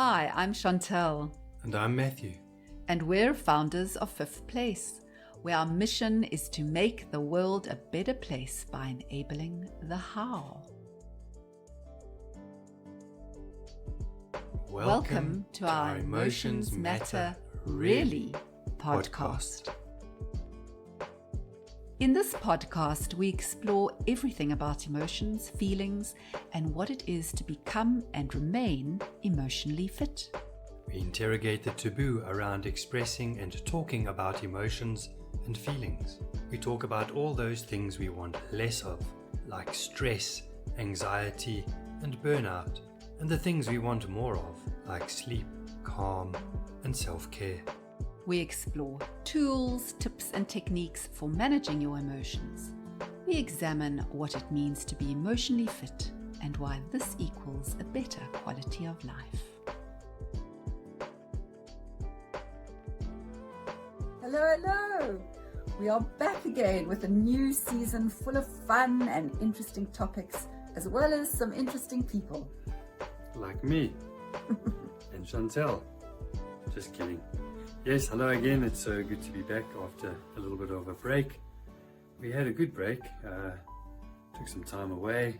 Hi, I'm Chantal. And I'm Matthew. And we're founders of Fifth Place, where our mission is to make the world a better place by enabling the how. Welcome to our Emotions Matter Really podcast. In this podcast, we explore everything about emotions, feelings, and what it is to become and remain emotionally fit. We interrogate the taboo around expressing and talking about emotions and feelings. We talk about all those things we want less of, like stress, anxiety, and burnout, and the things we want more of, like sleep, calm, and self-care. We explore tools, tips, and techniques for managing your emotions. We examine what it means to be emotionally fit and why this equals a better quality of life. Hello! We are back again with a new season full of fun and interesting topics, as well as some interesting people. Like me and Chantal. Just kidding. Yes, hello again. It's so good to be back after a little bit of a break. We had a good break, took some time away,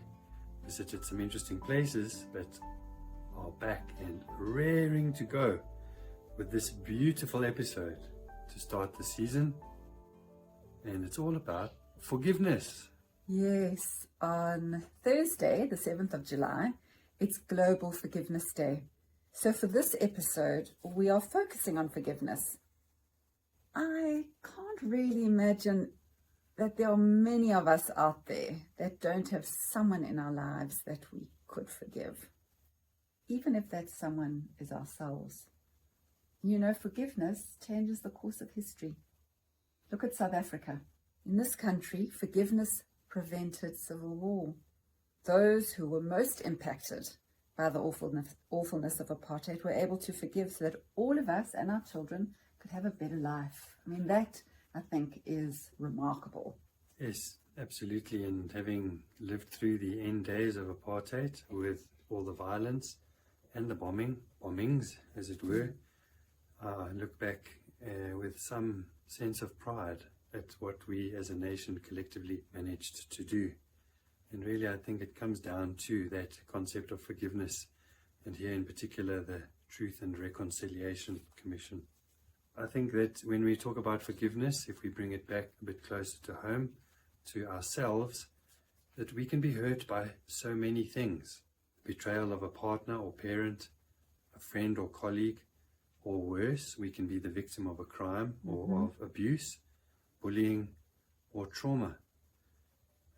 visited some interesting places, but are back and raring to go with this beautiful episode to start the season. And it's all about forgiveness. Yes, on Thursday, the 7th of July, it's Global Forgiveness Day. So for this episode, we are focusing on forgiveness. I can't really imagine that there are many of us out there that don't have someone in our lives that we could forgive, even if that someone is ourselves. You know, forgiveness changes the course of history. Look at South Africa. In this country, forgiveness prevented civil war. Those who were most impacted by the awfulness of apartheid were able to forgive so that all of us and our children could have a better life. I mean, that, I think, is remarkable. Yes, absolutely. And having lived through the end days of apartheid with all the violence and the bombings, as it were, I look back with some sense of pride at what we as a nation collectively managed to do. And really, I think it comes down to that concept of forgiveness, and here in particular, the Truth and Reconciliation Commission. I think that when we talk about forgiveness, if we bring it back a bit closer to home, to ourselves, that we can be hurt by so many things. Betrayal of a partner or parent, a friend or colleague, or worse, we can be the victim of a crime or of abuse, bullying, or trauma.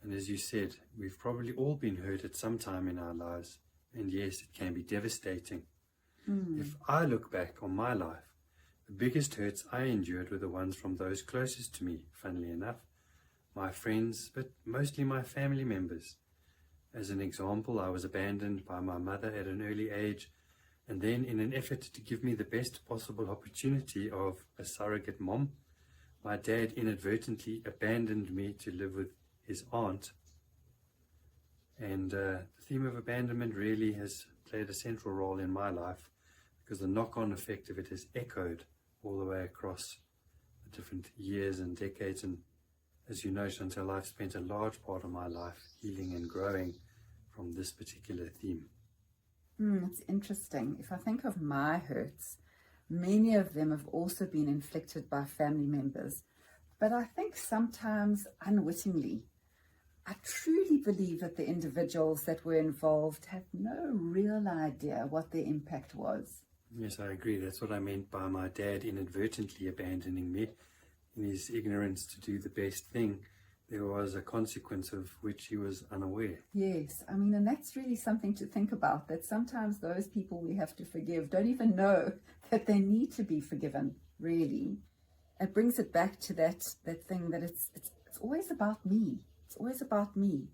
And as you said, we've probably all been hurt at some time in our lives. And yes, it can be devastating. If I look back on my life, the biggest hurts I endured were the ones from those closest to me, funnily enough. My friends, but mostly my family members. As an example, I was abandoned by my mother at an early age. And then in an effort to give me the best possible opportunity of a surrogate mom, my dad inadvertently abandoned me to live with his aunt. And the theme of abandonment really has played a central role in my life, because the knock-on effect of it has echoed all the way across the different years and decades. And as you know, Chantal, I've spent a large part of my life healing and growing from this particular theme. It's interesting. If I think of my hurts, many of them have also been inflicted by family members. But I think sometimes unwittingly. I truly believe that the individuals that were involved had no real idea what their impact was. Yes, I agree. That's what I meant by my dad inadvertently abandoning me. In his ignorance to do the best thing, there was a consequence of which he was unaware. Yes, I mean, and that's really something to think about, that sometimes those people we have to forgive don't even know that they need to be forgiven, really. It brings it back to that thing that it's always about me. It's always about me.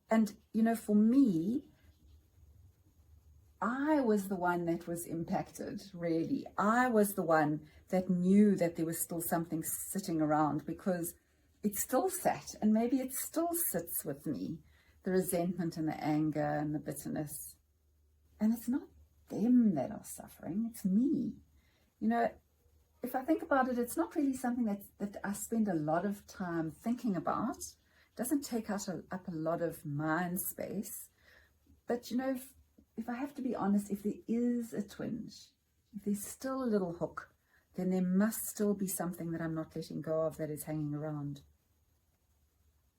And, you know, for me, I was the one that was impacted, really. I was the one that knew that there was still something sitting around, because it still sat, and maybe it still sits with me, the resentment and the anger and the bitterness. And it's not them that are suffering, it's me. You know, if I think about it, it's not really something that I spend a lot of time thinking about. It doesn't take up a lot of mind space. But, you know, if I have to be honest, if there is a twinge, if there's still a little hook, then there must still be something that I'm not letting go of that is hanging around.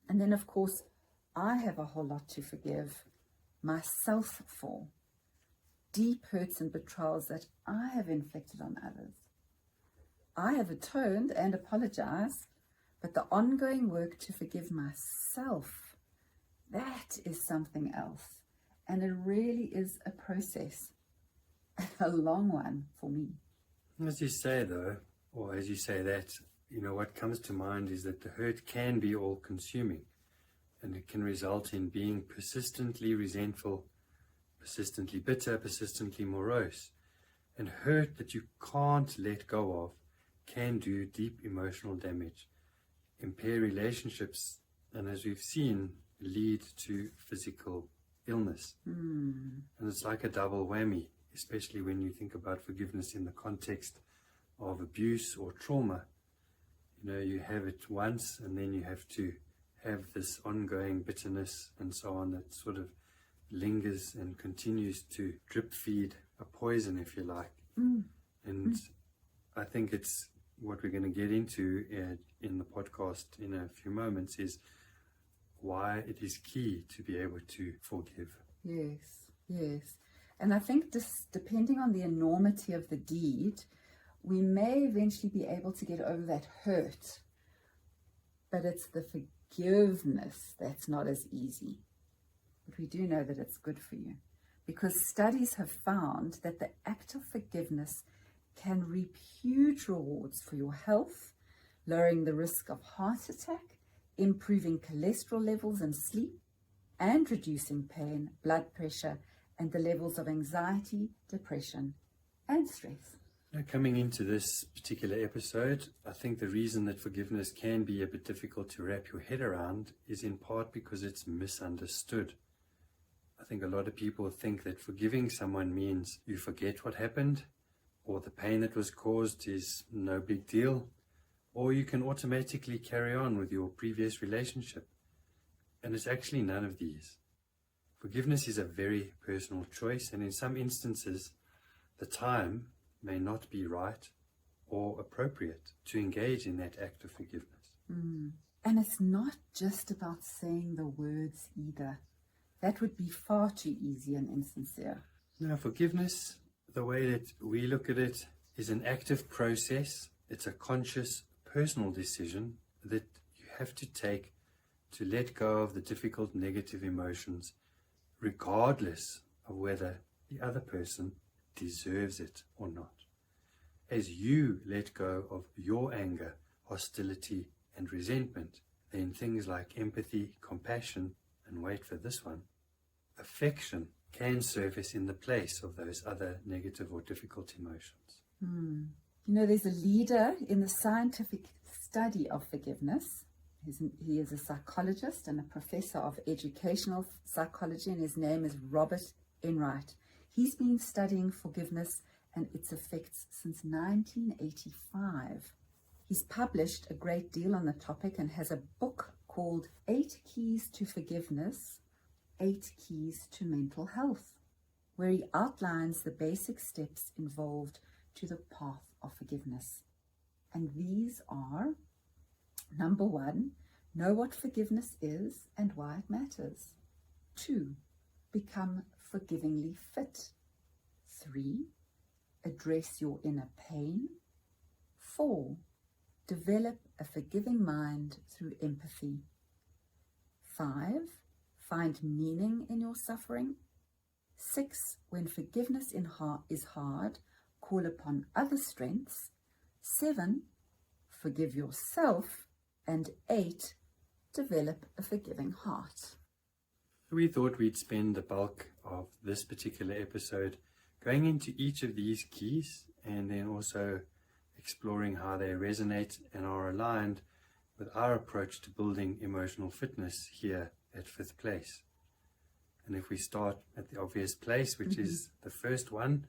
And then, of course, I have a whole lot to forgive myself for. Deep hurts and betrayals that I have inflicted on others. I have atoned and apologized, but the ongoing work to forgive myself, that is something else. And it really is a process, and a long one for me. As you say, though, or as you say that, you know, what comes to mind is that the hurt can be all-consuming, and it can result in being persistently resentful, persistently bitter, persistently morose. And hurt that you can't let go of can do deep emotional damage, impair relationships, and as we've seen, lead to physical illness. And it's like a double whammy, especially when you think about forgiveness in the context of abuse or trauma. You know, you have it once and then you have to have this ongoing bitterness and so on that sort of lingers and continues to drip feed a poison, if you like. And I think it's what we're going to get into in the podcast in a few moments is why it is key to be able to forgive. Yes, yes. And I think this, depending on the enormity of the deed, we may eventually be able to get over that hurt. But it's the forgiveness that's not as easy. But we do know that it's good for you, because studies have found that the act of forgiveness can reap huge rewards for your health, lowering the risk of heart attack, improving cholesterol levels and sleep, and reducing pain, blood pressure, and the levels of anxiety, depression, and stress. Now, coming into this particular episode, I think the reason that forgiveness can be a bit difficult to wrap your head around is in part because it's misunderstood. I think a lot of people think that forgiving someone means you forget what happened, or the pain that was caused is no big deal, or you can automatically carry on with your previous relationship. And it's actually none of these. Forgiveness is a very personal choice, and in some instances, the time may not be right or appropriate to engage in that act of forgiveness. And it's not just about saying the words either. That would be far too easy and insincere. Now, forgiveness, the way that we look at it, is an active process. It's a conscious, personal decision that you have to take to let go of the difficult negative emotions, regardless of whether the other person deserves it or not. As you let go of your anger, hostility, and resentment, then things like empathy, compassion, and wait for this one, affection can surface in the place of those other negative or difficult emotions. You know, there's a leader in the scientific study of forgiveness. He is a psychologist and a professor of educational psychology, and his name is Robert Enright. He's been studying forgiveness and its effects since 1985. He's published a great deal on the topic and has a book called 8 Keys to Forgiveness, 8 Keys to Mental Health, where he outlines the basic steps involved to the path of forgiveness. And these are: number 1, know what forgiveness is and why it matters. 2, become forgivingly fit. 3, address your inner pain. 4, develop a forgiving mind through empathy. 5, find meaning in your suffering. 6, when forgiveness is hard, call upon other strengths. 7, forgive yourself. And 8, develop a forgiving heart. We thought we'd spend the bulk of this particular episode going into each of these keys and then also exploring how they resonate and are aligned with our approach to building emotional fitness here at Fifth Place. And if we start at the obvious place, which is the first one,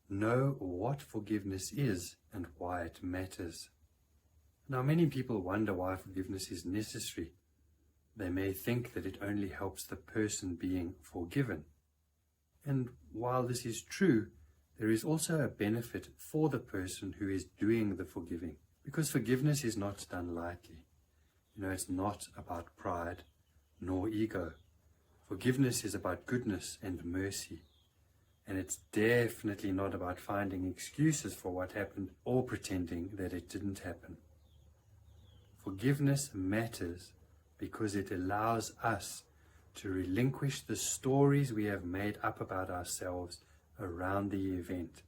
know what forgiveness is and why it matters. Now, many people wonder why forgiveness is necessary. They may think that it only helps the person being forgiven. And while this is true, there is also a benefit for the person who is doing the forgiving, because forgiveness is not done lightly. It's not about pride nor ego. Forgiveness is about goodness and mercy. And it's definitely not about finding excuses for what happened or pretending that it didn't happen. Forgiveness matters because it allows us to relinquish the stories we have made up about ourselves around the event.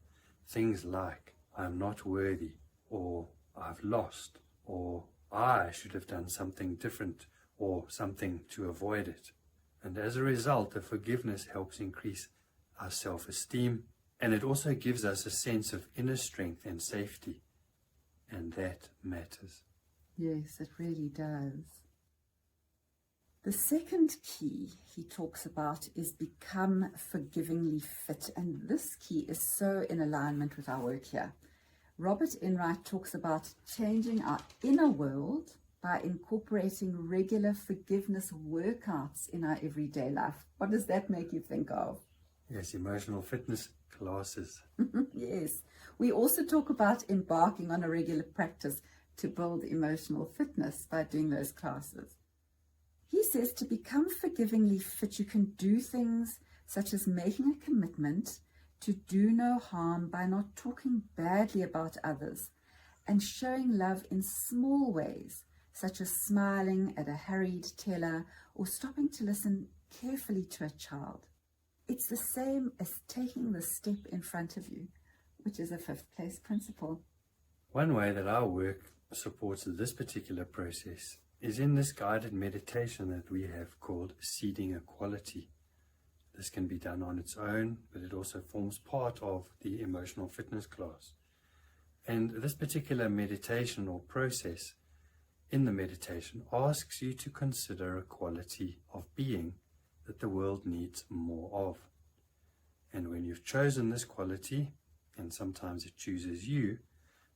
Things like, I'm not worthy, or I've lost, or I should have done something different, or something to avoid it. And as a result, the forgiveness helps increase our self-esteem, and it also gives us a sense of inner strength and safety. And that matters. Yes, it really does. The second key he talks about is become forgivingly fit. And this key is so in alignment with our work here. Robert Enright talks about changing our inner world by incorporating regular forgiveness workouts in our everyday life. What does that make you think of? Yes, emotional fitness classes. Yes. We also talk about embarking on a regular practice to build emotional fitness by doing those classes. He says to become forgivingly fit, you can do things such as making a commitment to do no harm by not talking badly about others, and showing love in small ways, such as smiling at a harried teller or stopping to listen carefully to a child. It's the same as taking the step in front of you, which is a fifth place principle. One way that our work supports this particular process is in this guided meditation that we have called Seeding Equality. This can be done on its own, but it also forms part of the emotional fitness class. And this particular meditation or process in the meditation asks you to consider a quality of being that the world needs more of. And when you've chosen this quality, and sometimes it chooses you,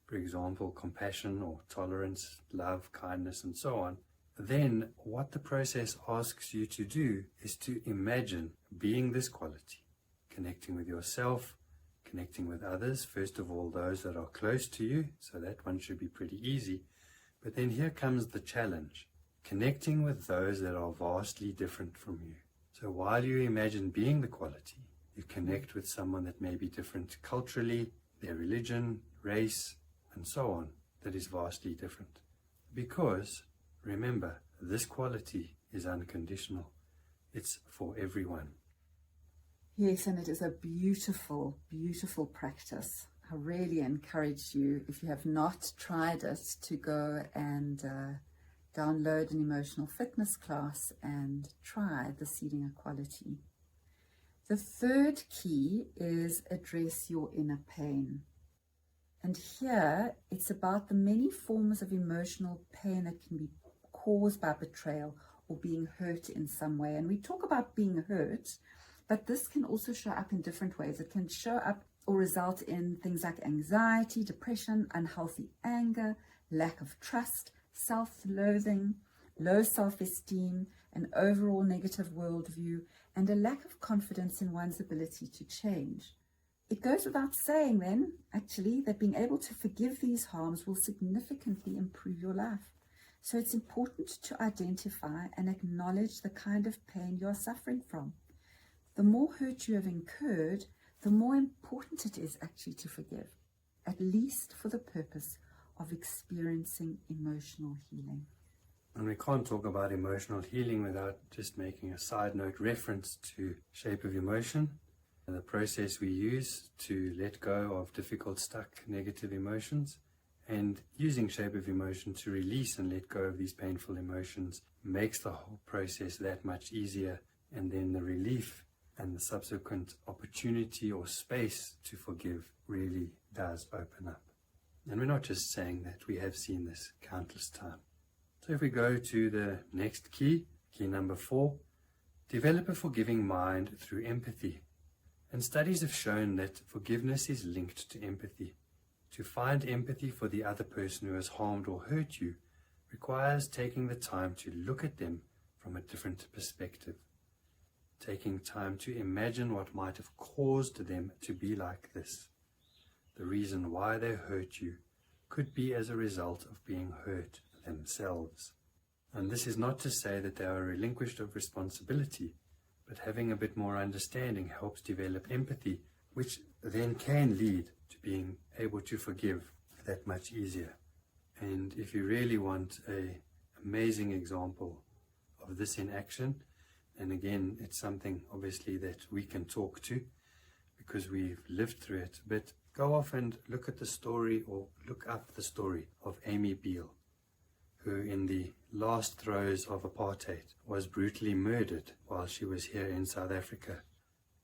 for example, compassion or tolerance, love, kindness, and so on, then what the process asks you to do is to imagine being this quality, connecting with yourself, connecting with others, first of all those that are close to you, so that one should be pretty easy. But then here comes the challenge, connecting with those that are vastly different from you. So while you imagine being the quality, you connect with someone that may be different culturally, their religion, race, and so on, that is vastly different. Because, remember, this quality is unconditional. It's for everyone. Yes, and it is a beautiful, beautiful practice. I really encourage you, if you have not tried it, to go and download an emotional fitness class and try the Seeding Equality. The third key is address your inner pain. And here it's about the many forms of emotional pain that can be caused by betrayal or being hurt in some way. And we talk about being hurt, but this can also show up in different ways. It can show up or result in things like anxiety, depression, unhealthy anger, lack of trust, self-loathing, low self-esteem, an overall negative worldview, and a lack of confidence in one's ability to change. It goes without saying then, actually, that being able to forgive these harms will significantly improve your life. So it's important to identify and acknowledge the kind of pain you're suffering from. The more hurt you have incurred, the more important it is actually to forgive, at least for the purpose of experiencing emotional healing. And we can't talk about emotional healing without just making a side note reference to Shape of Emotion, the process we use to let go of difficult, stuck, negative emotions. And using Shape of Emotion to release and let go of these painful emotions makes the whole process that much easier. And then the relief and the subsequent opportunity or space to forgive really does open up. And we're not just saying that, we have seen this countless times. So if we go to the next key, key number 4, Develop a forgiving mind through empathy. And studies have shown that forgiveness is linked to empathy. To find empathy for the other person who has harmed or hurt you requires taking the time to look at them from a different perspective. Taking time to imagine what might have caused them to be like this. The reason why they hurt you could be as a result of being hurt themselves. And this is not to say that they are relinquished of responsibility, but having a bit more understanding helps develop empathy, which then can lead to being able to forgive that much easier. And if you really want an amazing example of this in action, and again, it's something obviously that we can talk to because we've lived through it, but go off and look at the story or look up the story of Amy Beale, who in the last throes of apartheid was brutally murdered while she was here in South Africa.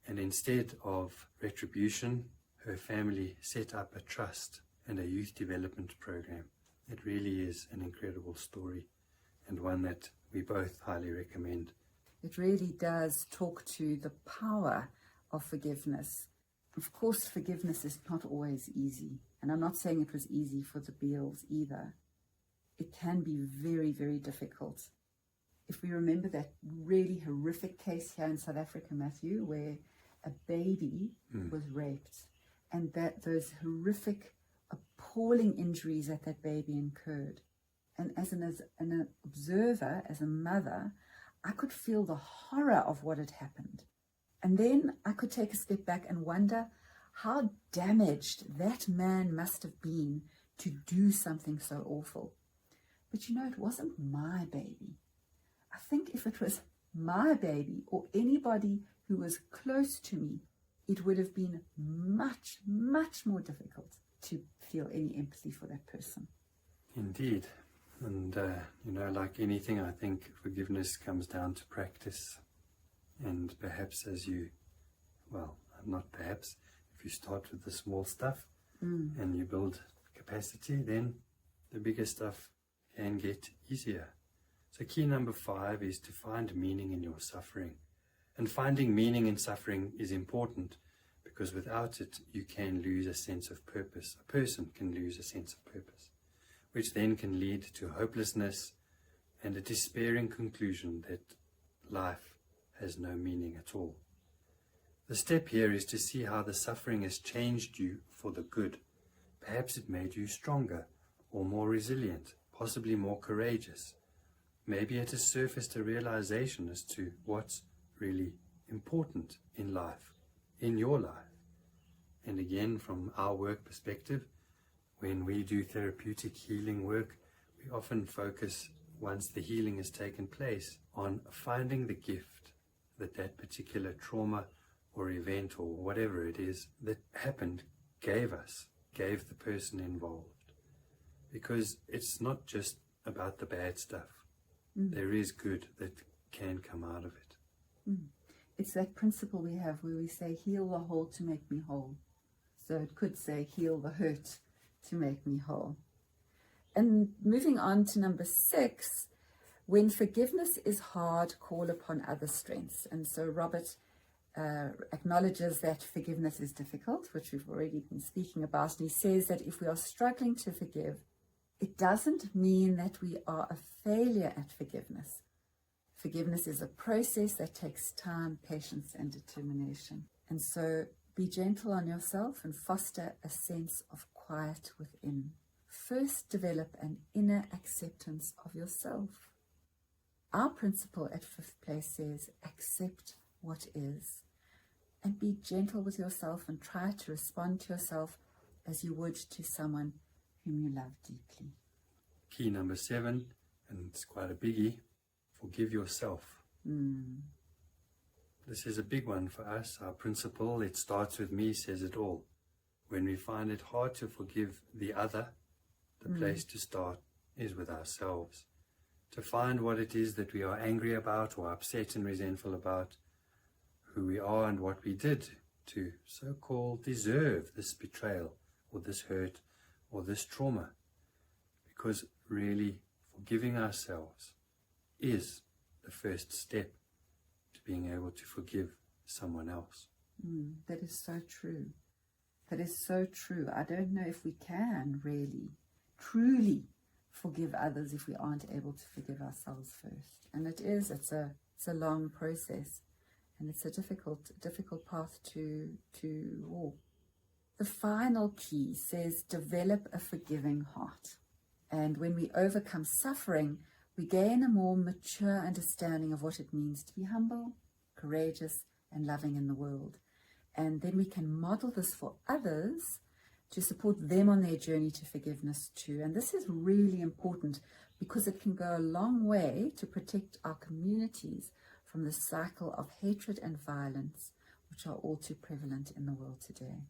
And instead of retribution, her family set up a trust and a youth development program. It really is an incredible story and one that we both highly recommend. It really does talk to the power of forgiveness. Of course, forgiveness is not always easy, and I'm not saying it was easy for the Beales either. It can be very, very difficult. If we remember that really horrific case here in South Africa, Matthew, where a baby was raped, and that those horrific, appalling injuries that that baby incurred. And as an observer, as a mother, I could feel the horror of what had happened. And then I could take a step back and wonder how damaged that man must have been to do something so awful. But you know, it wasn't my baby. I think if it was my baby or anybody who was close to me, it would have been much, much more difficult to feel any empathy for that person. Indeed. And, like anything, I think forgiveness comes down to practice. And perhaps if you start with the small stuff and you build capacity, then the bigger stuff can get easier. So key number 5 is to find meaning in your suffering. And finding meaning in suffering is important because without it, you can lose a sense of purpose. A person can lose a sense of purpose, which then can lead to hopelessness and a despairing conclusion that life has no meaning at all. The step here is to see how the suffering has changed you for the good. Perhaps it made you stronger or more resilient, possibly more courageous. Maybe it has surfaced a realization as to what's really important in life, in your life. And again, from our work perspective, when we do therapeutic healing work, we often focus, once the healing has taken place, on finding the gift that that particular trauma or event or whatever it is that happened gave the person involved. Because it's not just about the bad stuff. There is good that can come out of it. It's that principle we have where we say, heal the whole to make me whole. So it could say, heal the hurt to make me whole. And moving on to number 6, when forgiveness is hard, call upon other strengths. And so Robert acknowledges that forgiveness is difficult, which we've already been speaking about. And he says that if we are struggling to forgive, it doesn't mean that we are a failure at forgiveness. Forgiveness is a process that takes time, patience, and determination. And so be gentle on yourself and foster a sense of quiet within. First, develop an inner acceptance of yourself. Our principle at 5th place says, accept what is. And be gentle with yourself and try to respond to yourself as you would to someone whom you love deeply. Key number 7, and it's quite a biggie, forgive yourself. This is a big one for us. Our principle, it starts with me, says it all. When we find it hard to forgive the other, the place to start is with ourselves. To find what it is that we are angry about or upset and resentful about, who we are and what we did to so-called deserve this betrayal or this hurt or this trauma. Because really, forgiving ourselves is the first step to being able to forgive someone else. That is so true. That is so true. I don't know if we can really, truly forgive others if we aren't able to forgive ourselves first. And it's a long process, and it's a difficult path to walk. The final key says develop a forgiving heart. And when we overcome suffering, we gain a more mature understanding of what it means to be humble, courageous, and loving in the world. And then we can model this for others to support them on their journey to forgiveness too. And this is really important because it can go a long way to protect our communities from the cycle of hatred and violence, which are all too prevalent in the world today.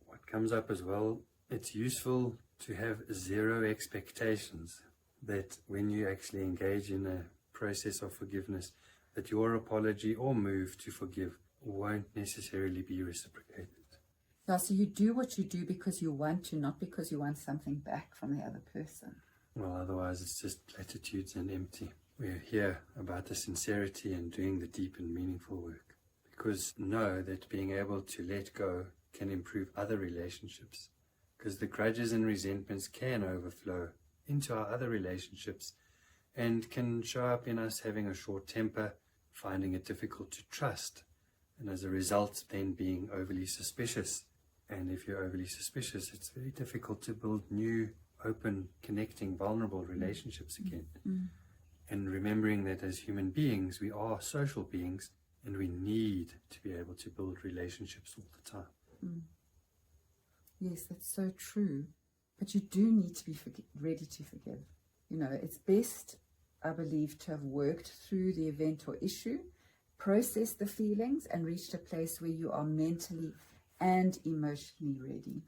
What comes up as well, it's useful to have zero expectations that when you actually engage in a process of forgiveness, that your apology or move to forgive won't necessarily be reciprocated. Yeah, so you do what you do because you want to, not because you want something back from the other person. Well, otherwise it's just platitudes and empty. We're here about the sincerity and doing the deep and meaningful work. Because know that being able to let go can improve other relationships. Because the grudges and resentments can overflow into our other relationships and can show up in us having a short temper, finding it difficult to trust, and as a result then being overly suspicious. And if you're overly suspicious, it's very difficult to build new, open, connecting, vulnerable relationships again. And remembering that as human beings, we are social beings, and we need to be able to build relationships all the time. Yes, that's so true. But you do need to be ready to forgive. You know, it's best, I believe, to have worked through the event or issue, processed the feelings, and reached a place where you are mentally and emotionally ready.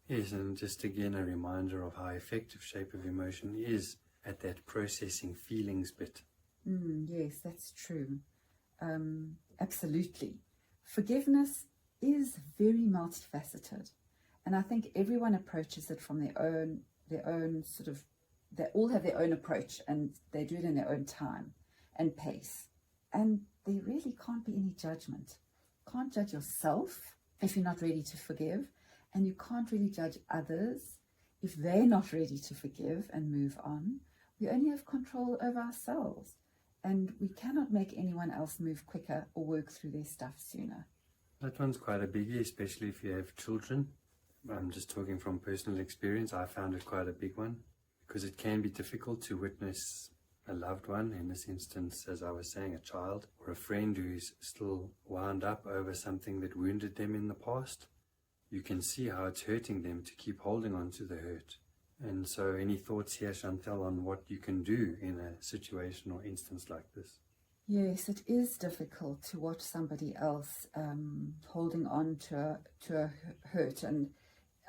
Yes, and just again a reminder of how effective shape of emotion is at that processing feelings bit. Yes, that's true. Absolutely. Forgiveness is very multifaceted. And I think everyone approaches it from their own sort of, they all have their own approach and they do it in their own time and pace. And there really can't be any judgment. Can't judge yourself if you're not ready to forgive, and you can't really judge others if they're not ready to forgive and move on. We only have control over ourselves, and we cannot make anyone else move quicker or work through their stuff sooner. That one's quite a biggie, especially if you have children. I'm just talking from personal experience. I found it quite a big one because it can be difficult to witness a loved one, in this instance, as I was saying, a child or a friend who's still wound up over something that wounded them in the past. You can see how it's hurting them to keep holding on to the hurt. And so any thoughts here, Chantal, on what you can do in a situation or instance like this? Yes, it is difficult to watch somebody else holding on to a hurt. And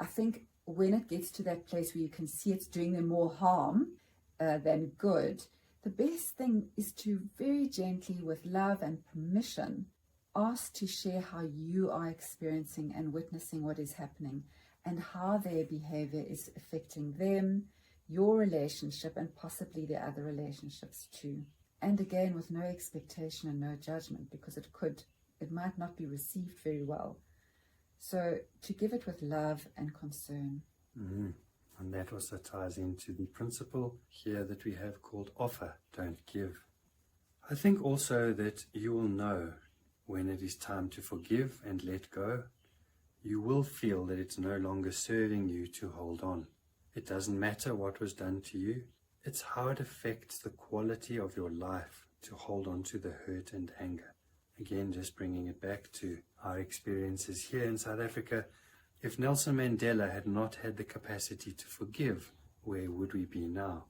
I think when it gets to that place where you can see it's doing them more harm than good, the best thing is to very gently, with love and permission, ask to share how you are experiencing and witnessing what is happening and how their behavior is affecting them, your relationship, and possibly their other relationships too. And again, with no expectation and no judgment, because it might not be received very well. So to give it with love and concern. And that also ties into the principle here that we have called offer, don't give. I think also that you will know when it is time to forgive and let go. You will feel that it's no longer serving you to hold on. It doesn't matter what was done to you. It's how it affects the quality of your life to hold on to the hurt and anger. Again, just bringing it back to our experiences here in South Africa. If Nelson Mandela had not had the capacity to forgive, where would we be now?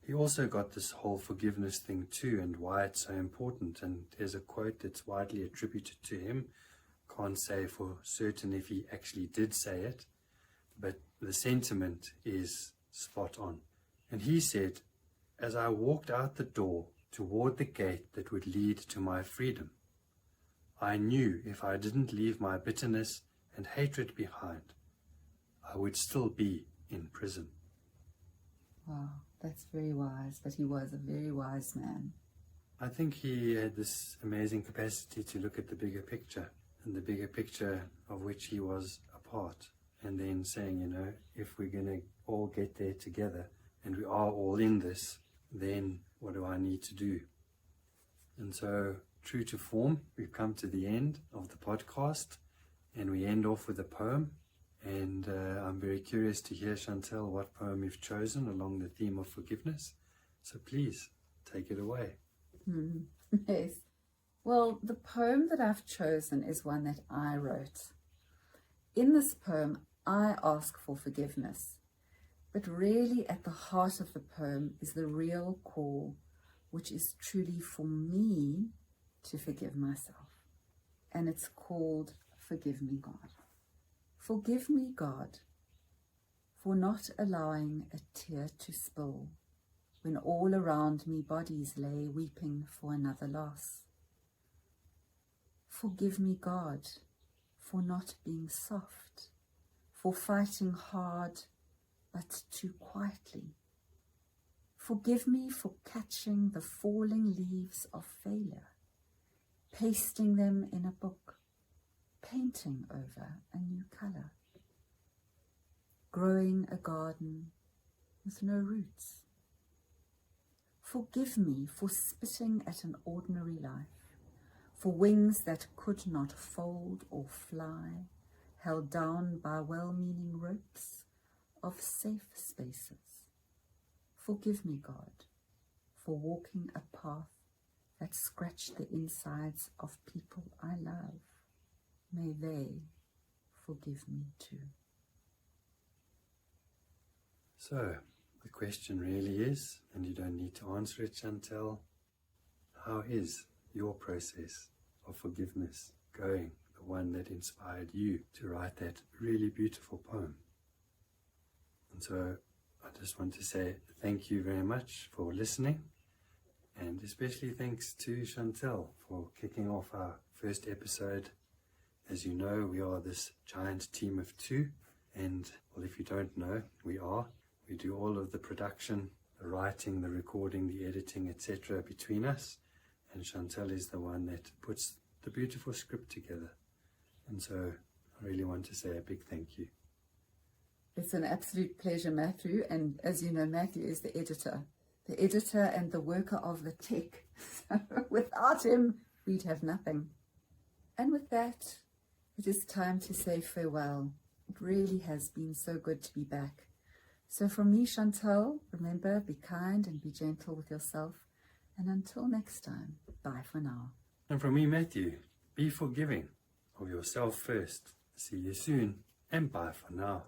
He also got this whole forgiveness thing too, and why it's so important. And there's a quote that's widely attributed to him. Can't say for certain if he actually did say it, but the sentiment is spot on. And he said, "As I walked out the door toward the gate that would lead to my freedom, I knew if I didn't leave my bitterness and hatred behind, I would still be in prison." Wow, that's very wise, but he was a very wise man. I think he had this amazing capacity to look at the bigger picture, and the bigger picture of which he was a part, and then saying, you know, if we're going to all get there together and we are all in this, then what do I need to do? And so, true to form, we've come to the end of the podcast, and we end off with a poem. And I'm very curious to hear, Chantal, what poem you've chosen along the theme of forgiveness. So please, take it away. Yes. Well, the poem that I've chosen is one that I wrote. In this poem, I ask for forgiveness. But really at the heart of the poem is the real call, which is truly for me to forgive myself. And it's called Forgive Me, God. Forgive me, God, for not allowing a tear to spill when all around me bodies lay weeping for another loss. Forgive me, God, for not being soft, for fighting hard but too quietly. Forgive me for catching the falling leaves of failure, pasting them in a book, painting over a new colour, growing a garden with no roots. Forgive me for spitting at an ordinary life, for wings that could not fold or fly, held down by well-meaning ropes of safe spaces. Forgive me, God, for walking a path that scratched the insides of people I love. May they forgive me too. So, the question really is, and you don't need to answer it, Chantal, how is your process of forgiveness going? The one that inspired you to write that really beautiful poem. And so I just want to say thank you very much for listening, and especially thanks to Chantal for kicking off our first episode. As you know, we are this giant team of two, and well, if you don't know, we do all of the production, the writing, the recording, the editing, etc. between us, and Chantal is the one that puts the beautiful script together. And so I really want to say a big thank you. It's an absolute pleasure, Matthew, and as you know, Matthew is the editor and the worker of the tech. So without him, we'd have nothing. And with that, it is time to say farewell. It really has been so good to be back. So from me, Chantal, remember, be kind and be gentle with yourself. And until next time, bye for now. And from me, Matthew, be forgiving of yourself first. See you soon, and bye for now.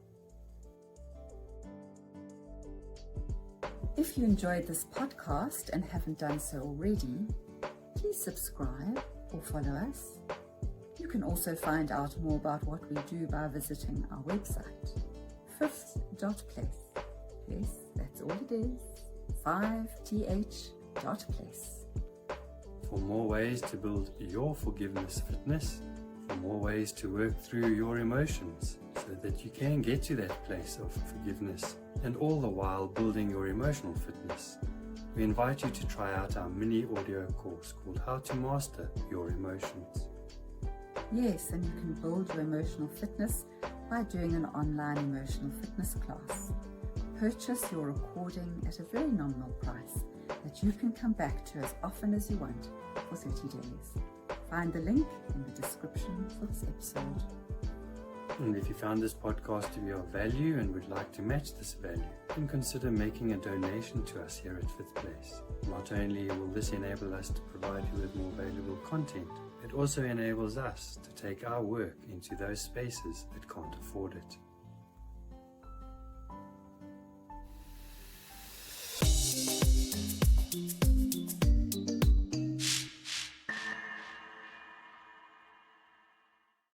If you enjoyed this podcast and haven't done so already, please subscribe or follow us. You can also find out more about what we do by visiting our website, fifth.place. Yes, that's all it is, 5th.place. For more ways to build your forgiveness fitness, for more ways to work through your emotions so that you can get to that place of forgiveness, and all the while building your emotional fitness, we invite you to try out our mini audio course called How to Master Your Emotions. Yes, and you can build your emotional fitness by doing an online emotional fitness class. Purchase your recording at a very nominal price that you can come back to as often as you want for 30 days. Find the link in the description for this episode. And if you found this podcast to be of value and would like to match this value, then consider making a donation to us here at Fifth Place. Not only will this enable us to provide you with more valuable content, it also enables us to take our work into those spaces that can't afford it.